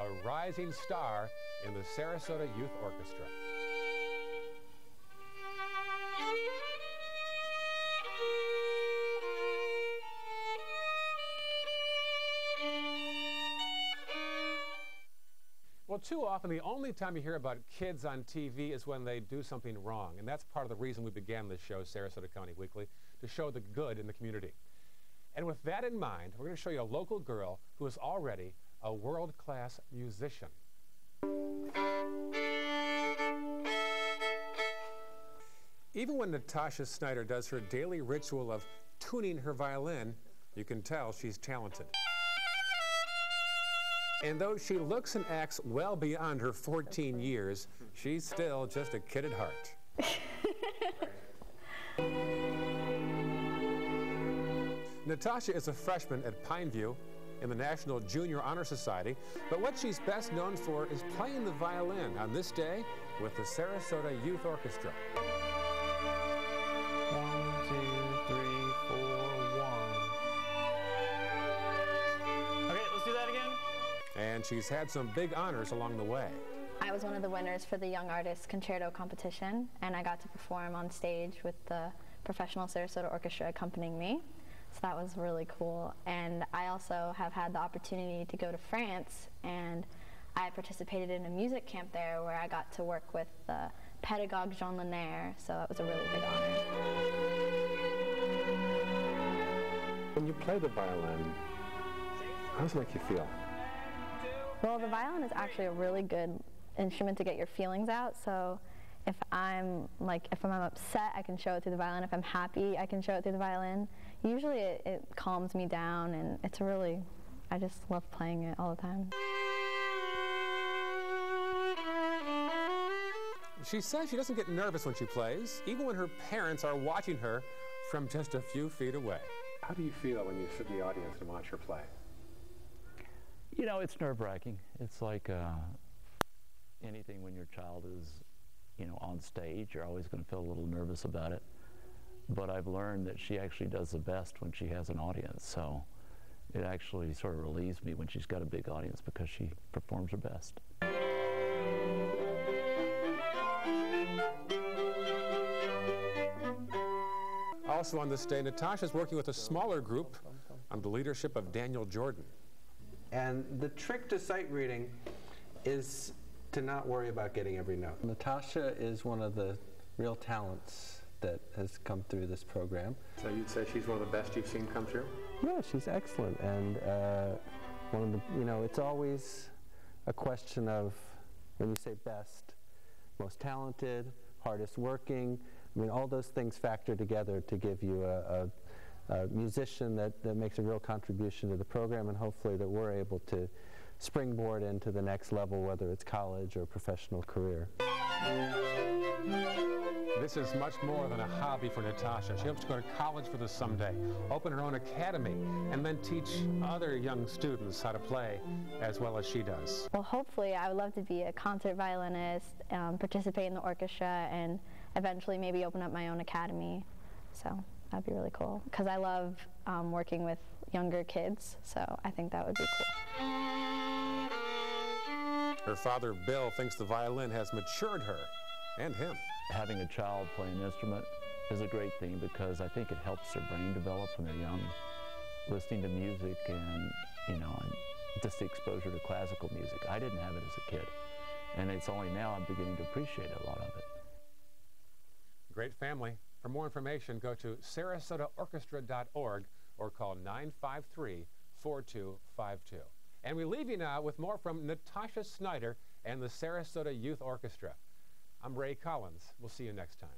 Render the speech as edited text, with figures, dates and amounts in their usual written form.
a rising star in the Sarasota Youth Orchestra. Well, too often, the only time you hear about kids on TV is when they do something wrong. And that's part of the reason we began this show, Sarasota County Weekly, to show the good in the community. And with that in mind, we're going to show you a local girl who is already a world-class musician. Even when Natasha Snyder does her daily ritual of tuning her violin, you can tell she's talented. And though she looks and acts well beyond her 14 years, she's still just a kid at heart. Natasha is a freshman at Pineview in the National Junior Honor Society, but what she's best known for is playing the violin on this day with the Sarasota Youth Orchestra. 1, 2, 3, 4, 1. Okay, let's do that again. And she's had some big honors along the way. I was one of the winners for the Young Artist Concerto competition, and I got to perform on stage with the professional Sarasota Orchestra accompanying me. So that was really cool. And I also have had the opportunity to go to France, and I participated in a music camp there where I got to work with the pedagogue Jean Lanier, so that was a really big honor. When you play the violin, how does it make you feel? Well, the violin is actually a really good instrument to get your feelings out, so if I'm upset, I can show it through the violin. If I'm happy, I can show it through the violin. Usually it calms me down, and it's really, I just love playing it all the time. She says she doesn't get nervous when she plays, even when her parents are watching her from just a few feet away. How do you feel when you sit in the audience and watch her play? You know, it's nerve-wracking. It's like anything when your child is, you know, on stage, you're always going to feel a little nervous about it. But I've learned that she actually does the best when she has an audience. So it actually sort of relieves me when she's got a big audience because she performs her best. Also on this day, Natasha's working with a smaller group under the leadership of Daniel Jordan. And the trick to sight reading is to not worry about getting every note. Natasha is one of the real talents that has come through this program. So you'd say she's one of the best you've seen come through? Yeah, she's excellent, and one of the, you know, it's always a question of, when you say best, most talented, hardest working. I mean, all those things factor together to give you a musician that makes a real contribution to the program, and hopefully that we're able to springboard into the next level, whether it's college or professional career. This is much more than a hobby for Natasha. She hopes to go to college for this someday, open her own academy, and then teach other young students how to play as well as she does. Well, hopefully I would love to be a concert violinist, participate in the orchestra, and eventually maybe open up my own academy. So that'd be really cool, because I love working with younger kids, so I think that would be cool. Her father, Bill, thinks the violin has matured her and him. Having a child play an instrument is a great thing because I think it helps their brain develop when they're young. Listening to music and, you know, and just the exposure to classical music. I didn't have it as a kid, and it's only now I'm beginning to appreciate a lot of it. Great family. For more information, go to sarasotaorchestra.org or call 953-4252. And we leave you now with more from Natasha Snyder and the Sarasota Youth Orchestra. I'm Ray Collins. We'll see you next time.